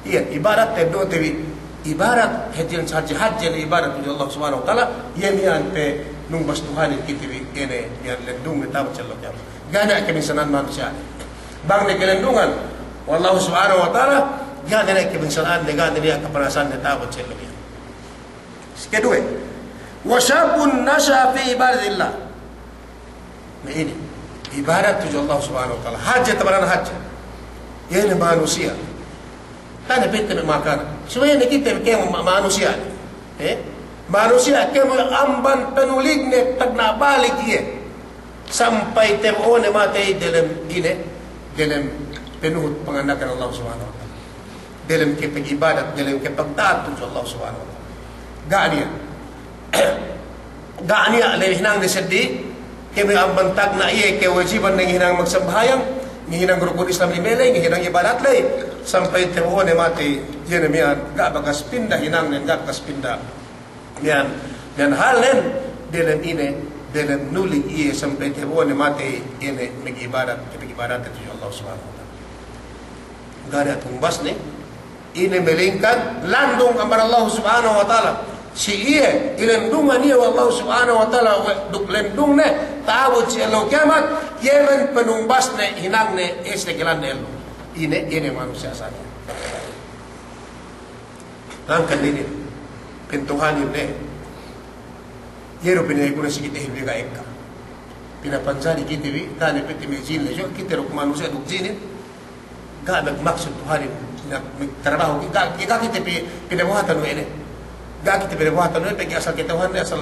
Iya ibadat tedo tewi ibarat hadirin saja haji ibadat tujuh Allah Subhanahu wa taala yamian pe nung bas Tuhan kita ini yang lendung tahu celok jam. Gana kemisanan manusia. Bang ne kelendungan wallahu Subhanahu wa taala gana naik kebensanaan dengan dia keperasan dia tahu celok ya. Kedua, wasabun nasha fi ibadatillah. Nah ini ibadat tujuh Allah Subhanahu wa taala. Haji tabaran haji. Ini manusia. Tanya bete makan. Sebenarnya kita kayak manusia. Manusia kayak amban penulig ne tagna balik dia. Sampai temone mati dalam ini dalam penuh pengandakan Allah Subhanahu wa taala. Dalam kepeg ibadat, dalam kepeg taat tujuh Allah Subhanahu wa taala. Gania lebih nang disedih, kami ambantag na iya kewajiban ng hinang magsambayang, ngihinang rukun Islam ni melay, ngihinang ibadat lay, sampai temuan mati, yan mian, gak bagas pindah hinang nen, gak bagas pindah, mian halen dalam ini, dalam nuling iya sampai temuan mati, ini mengibadat itu Allah Subhanahu Wa Taala. Gak ada tumbas nih, ini melingkan landung amar Allah Subhanahu Wa Taala. Si iya ilendungan dia Allah Subhanahu Wa Taala duk lendung ne tahu si Allah kiamat yemen penumbas ne hinang ne istiqlan ne ini manusia saja langkan ini pintuhan ini yero pinay kuna sikit hilbi ka ekka pinapansari kita wi tane peti mejin le jo kita ruk manusia duk jinin ga maksud Tuhan ini trabaho kita pinabuhatan ini gak kita berbuatan ni pergi asal kita Tuhan ni asal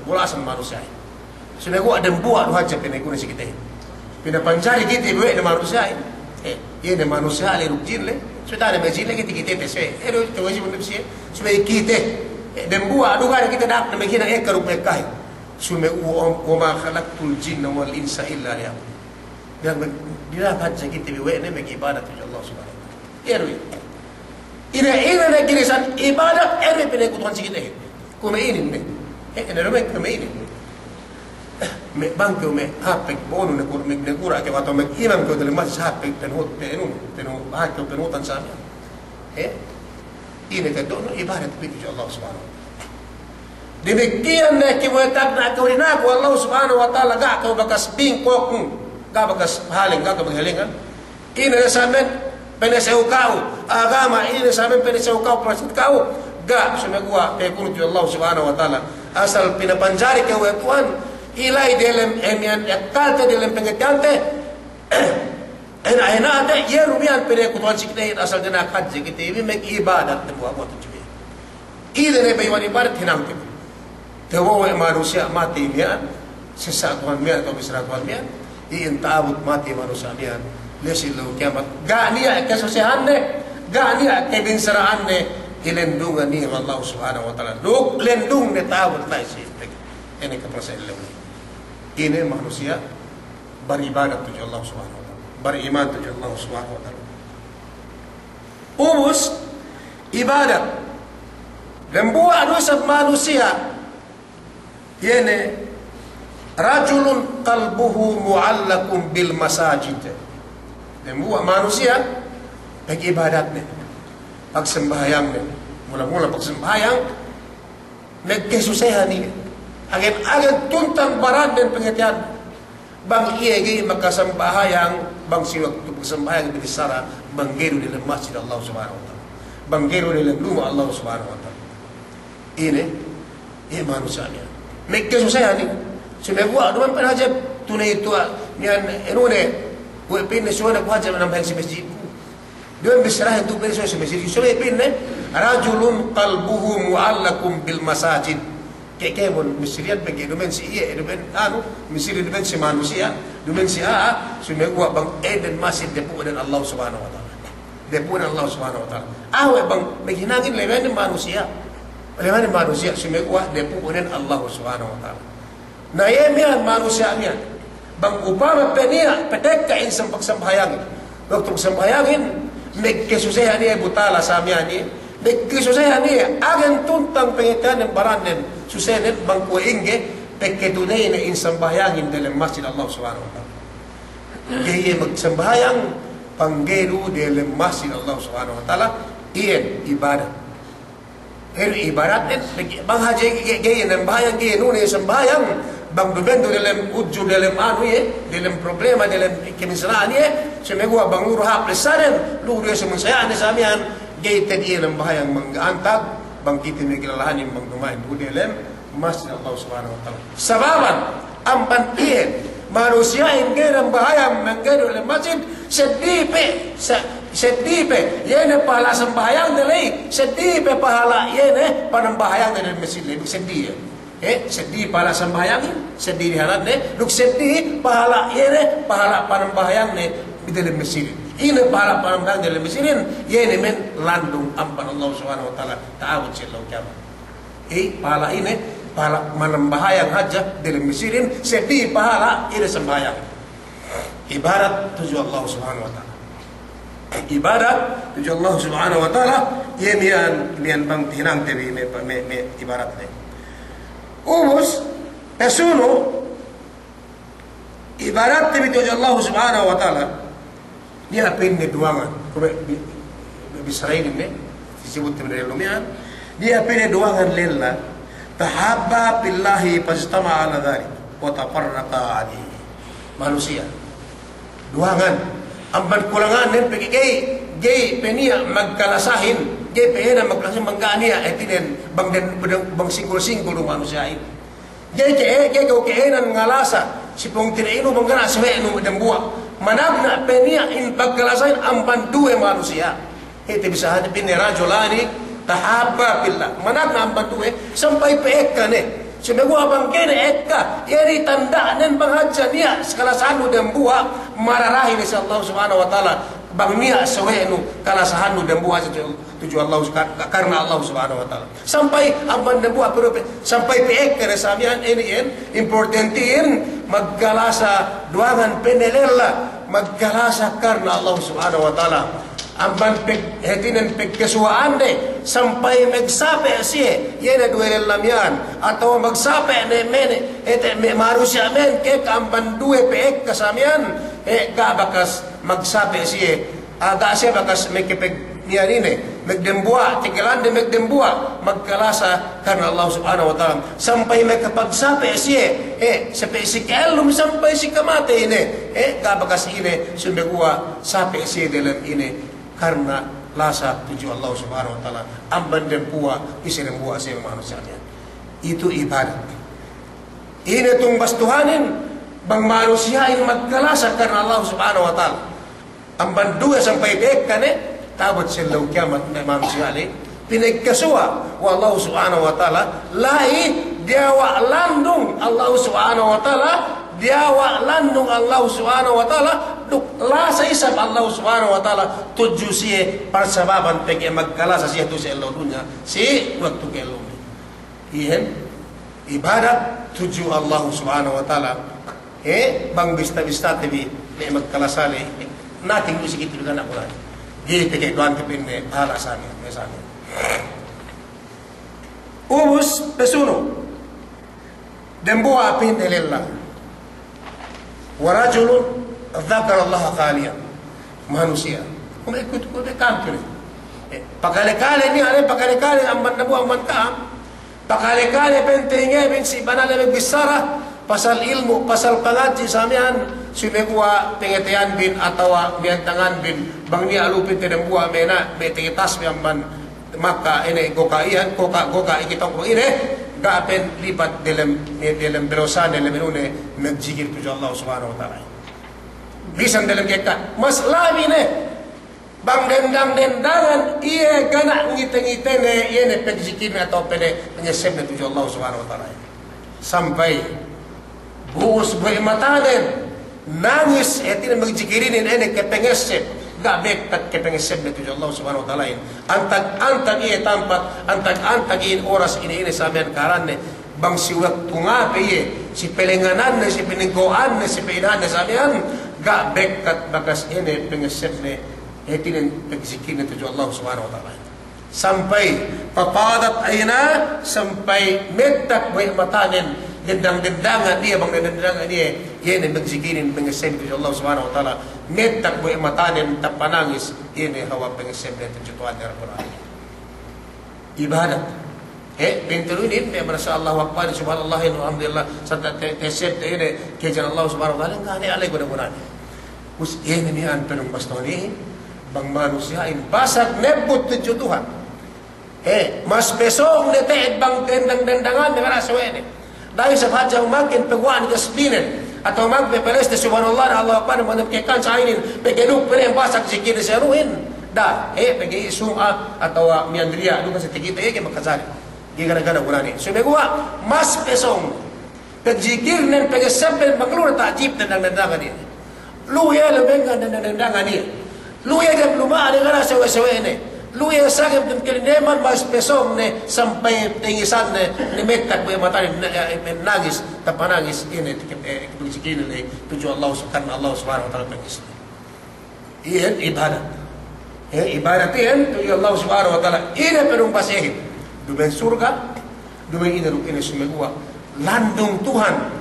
bola asal manusia. Sudah gua ada buat wajib ini kuna si kita. Pina pancari kita buat manusia. Ini manusia le rujin le. Sudah ada majin le kita pese. Itu wajib untuk sih. Supaya kita dan buat adukan kita dak na magina ekar upekai. Sume wa khalaqtul jinna wal insa illa liya'budun. Dan dia akan kita buat ni bagi ibadat Allah Subhanahu wa taala. Ina na kirisan ibadat ere pene kutuan sikit kuma ini ne ina rumah kuma ini me banko me hapek bonu ne kura ke wato me imam ko dele mas hapek penhut penu hakko penutan sana ini ke dono ibadat bagi Allah Subhanahu wa taala. Demikian ne ki mo takna ko rina ko Allah Subhanahu wa taala ga ko bakas bingkok ga bakas haling ga ko baghalingan ina samen peneseu kau agama ini sampai peneseu kau prasit kau gak semegua pekunu Allah Subhanahu Wa Taala asal pinapanjari kau Tuhan ilai dalam emian kalte dalam pengetiante ena ada ye rumian pere kutuan sikte asal dena kaji kita ini mek ibadat buat tujuh ini ne bayi ibadat hinang tu tewo manusia mati mian sesak Tuhan mian atau misra Tuhan mian iin taabut mati manusia mian lesil lo kiamat gak niya kesusahan ne gak niya kebinsaraan ne ilendungan ni Allah Subhanahu Wa Taala duk lendung ne tawat tay si ini kepercayaan ini manusia beribadat tujuh Allah Subhanahu Wa Taala beriman tujuh Allah Subhanahu Wa Taala umus ibadat dan buat dosa manusia ini rajulun qalbuhu mu'allakum bil masajid. Dan buat manusia bagi ibadat ni, pagsembahyang ni, mula-mula pagsembahyang, nagkesusahan ni, agad tuntang barat dan pengetian, bang iya gay magkasembahyang, bang siwag tu pagsembahyang di Sara, bang gero di masjid Allah Subhanahu Wa Taala, bang gero di rumah Allah Subhanahu Wa Taala. Ini manusia ni, nagkesusahan ni, sumebuat duman penajab tunai itu, nian enune. Gue pinne suara kuaja menambah si masjid. Dia berserah untuk berserah si masjid. Suara pinne rajulun qalbuhu mu'allakum bil masajid. Kayak pun misriat bagi domen si iya, domen misri domen si manusia, domen si sume gua bang eden masjid depu dan Allah Subhanahu Wa Taala. Depu dan Allah Subhanahu Wa Taala. Bang menghinangin lewan manusia. Lewan manusia sume gua depu dan Allah Subhanahu Wa Taala. Nah yemian manusia mian. Bang upama penia pedek ka insang pagsambayangin. Waktu pagsambayangin, nagkesusahan niya butala sa amyan niya. Nagkesusahan niya, agan tuntang pengitan ng baranin, susahin bang kuingge, pagketunay na insang bayangin dalam masjid Allah Subhanahu Wa Taala. Kaya magsambayang, panggero dalam masjid Allah Subhanahu Wa Taala, iyan ibadat. Pero ibadat din, bang haji gaya ng bayang, gaya nuna yung sambayang, bang bebendo dalam uju dalam dalam problema dalam kemisalan semegua bang luru haplisanen luru semunsayaan samian gay tadi dalam bahayang mangantag bang kita megilalahan yung mangdumain dalam masjid Allah Subhanahu Wa Taala sababan ampan iyan manusia yang dalam bahayang menggado dalam masjid sedipe yene pahala sembahyang nilai sedipe pahala yene panambahayang dalam masjid lebih sedih sedih pahala sembahyang sedih di harat ne luk sedih pahala yene pahala panambahayang ne di dalam masjid ini pahala panambahayang dalam masjid yene men landung ampan Allah Subhanahu Wa Taala ta'awud sillau kiamat pahala ini pahala panambahayang haja dalam masjid sedih pahala ini sembahyang ibadat tujuh Allah Subhanahu wa taala. Ibadat tujuh Allah Subhanahu wa taala ye mian bang tinang tebi me ibarat le. Ubus pesuno ibarat tebi tujuh Allah Subhanahu wa taala dia pinne duangan. Kobe bisrain ne disebut tebi lumian dia pinne duangan lella tahabba billahi fajtama ala dhalik wa tafarraqa ali. Manusia duangan amban kulangan nen pegi gay penia magkalasahin gay pena magkalasahin mangkania etinen bang singgul manusia ini gay kau keenan ngalasa si pong tinaino mangkana sewe no dembua manabna penia in magkalasahin amban dua manusia itu bisa hanya pinne rajulani tahabba billah manabna amban dua sampai peekkan Sinagu abang kene ekka yari tanda nen banghaja niya skala sanu dan buah mararahi ni Allah Subhanahu wa taala bang niya sawenu kala sahanu dan buah tuju Allah karena Allah Subhanahu wa taala sampai abang dan buah sampai peekka samian ini importantin maggalasa duangan penelella maggalasa karena Allah Subhanahu wa taala amban hetinan pagkasuaan de sampai magsape siya yan duwele lamyan atau magsape ne mene ete me manusia men ke amban duwe peek kasamian gabakas magsape siya aga siya bakas mekepeg niyanine magdembua tigalande magdembua magkalasa karena Allah Subhanahu wa taala sampai makapagsape siya sa pesikellum sampai si kamate ine gabakas ine sumegua sape siya dalam ine karena lasa tuju Allah Subhanahu wa taala amban dan puwa isirin buah sa manusia itu ibadat ini tumbas Tuhanin bang manusia in magkalasa karena Allah Subhanahu wa taala amban dua sampai dekane tabot silaw kiamat na manusia ali pinagkaswa wa Allah Subhanahu wa taala lai diawa landung Allah Subhanahu wa taala diawa landung Allah Subhanahu wa taala duk lasa isap Allah Subhanahu wa taala tuju siye parsababan peke magkalasa siya tu sa elaw dunya si waktu ke elaw ihen ibadat tuju Allah Subhanahu wa taala bang bista tebi ne magkalasali nating usik itu dengan akuran di peke doan kepinne pahala sami mesami ubus pesuno demboa pin elella warajulun Dzakar Allah kalian manusia. Kung ikut kantor. Pakale-kale ni ale pakale-kale amban nabu amban ka. Pakale-kale pentingnya bin si banale bisara pasal ilmu pasal pangaji samian sumegua pengetian bin atau biantangan bin bang ni alupin te dembua mena betetas amban maka ini gokaian goka ikitong ko ine gapen lipat dalam berosa dalam menune nagjigir tuju Allah Subhanahu wa taala. Bisan dalam kekat mas labi ne bang dendangan iya gana ngite ne iya ne pegzikin atau pene penyesem ne tuju Allah Subhanahu wa taala sampai buus matanen nangis etin magzikirin ene kepengesem gabek tak kepengesem ne tuju Allah Subhanahu wa taala antag iya tampak antag in oras ini samian karanne bang si waktu ngape iya si pelenganan ne si peninggoan ne si peinan ne samian gak bekat bagas ini pengesep ne etinin pagzikin itu Allah Subhanahu wa taala sampai papadat aina sampai metak buat matanen gendang-gendangan dia bang gendang-gendangan dia ini pagzikin pengesep itu Allah Subhanahu wa taala metak buat matanen tapanangis ini hawa pengesep itu Tuhan ya Rabbul alamin ibadat pinturunin me merasa Allah akbar subhanallah alhamdulillah santa tesep ini kejar Allah Subhanahu wa taala ngani alai guna-gunanya us ini ni an penung bastoni bang manusia in basag nebut tuju Tuhan mas besong nete bang dendangan dengan aswene dahil sa hadja umakin pagwan gasbinen atau mag bepeleste subhanallah Allah akbar manapkekan sa inin pegeduk pere basag zikir sa ruin da pegi sunga atau miandria duka sa tikita ke makasari gigana-gana gunani sumegua mas besong pagzikir nen pegesabel maglur ta'jib dendangan ini luya lebengan dendangan ini luya dia belum ada kana sewa-sewa ini lu yang sakit dan kirineman mas pesong ne sampai tingisan ne mekat buat mata nangis tanpa nangis ini kebijikin ini tujuan Allah Subhanahu wa taala pengis. Iyan ibadat. Ibadat iyan tujuan Allah Subhanahu wa taala ini penung pasih. Duben surga, duben ini ruk ini semua landung Tuhan.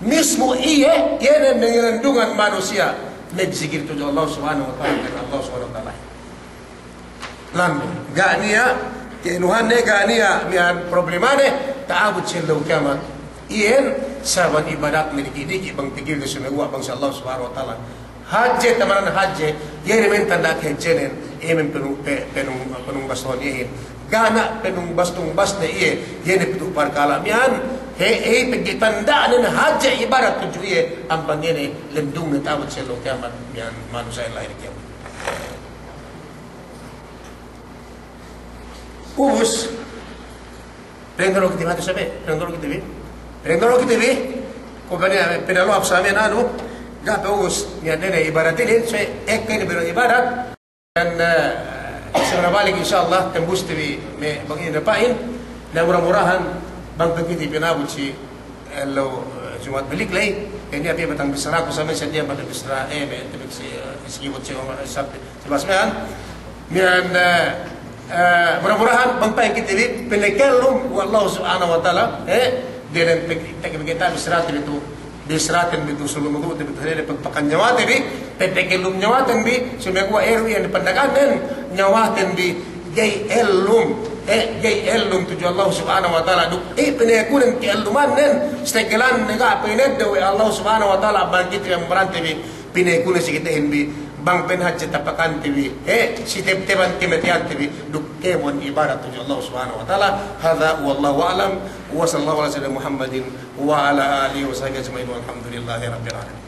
Mismo iya yang melindungan manusia. Nagzikir tujuan Allah Subhanahu wa taala karena Allah Subhanahu wa taala. Lalu, gania, keinuhannya gania, mian problemane, taabut silau kiamat. Iyan, sahabat ibadat milik bang tigil ke semua bangsa Allah Subhanahu wa taala. Haji tamaran haji, ia minta nak hejenen, emen penung baston ihin. Gana penung bastung basne iye, ia ni petu parkala mian. Pergi tanda ni haji ibadat tujuh iye, ampang ini lendung ni taabut silau kiamat mian manusia lahir kiamat. Ubus, prendolo che ti vado a sapere, prendolo che ti vi, compagnia pedalo a sapere nano, gape ubus, mi andene ibaratini, cioè ecco per ibarat, dan sebenarnya balik insyaallah tembus TV me bangin depain, na murah-murahan bang begitu pinabot si lo Jumat balik lay, ini apa batang besar aku sama saya dia pada besar tapi si ikut si sabtu sebasmean, mian mudah-mudahan bangpai kita ini penekelum wallahu subhanahu wa taala dia kita bisratin itu sebelum itu betul pagpakan nyawatin bi penekelum nyawatin bi semua erwi yang pendekanan nyawatin bi jay elum tujuan Allah subhanahu wa taala duk penekunan ke eluman nen stekelan nega pened dewe Allah subhanahu wa taala bangkit yang berante bi penekunan sikitahin bi bang penhat tapakan TV si teban kemetian TV dukke mon ibarat tujuh Allah Subhanahu wa taala hadza wallahu alam wa sallallahu ala sayyidina Muhammadin wa ala alihi wa sahbihi ajma'in walhamdulillahi rabbil alamin.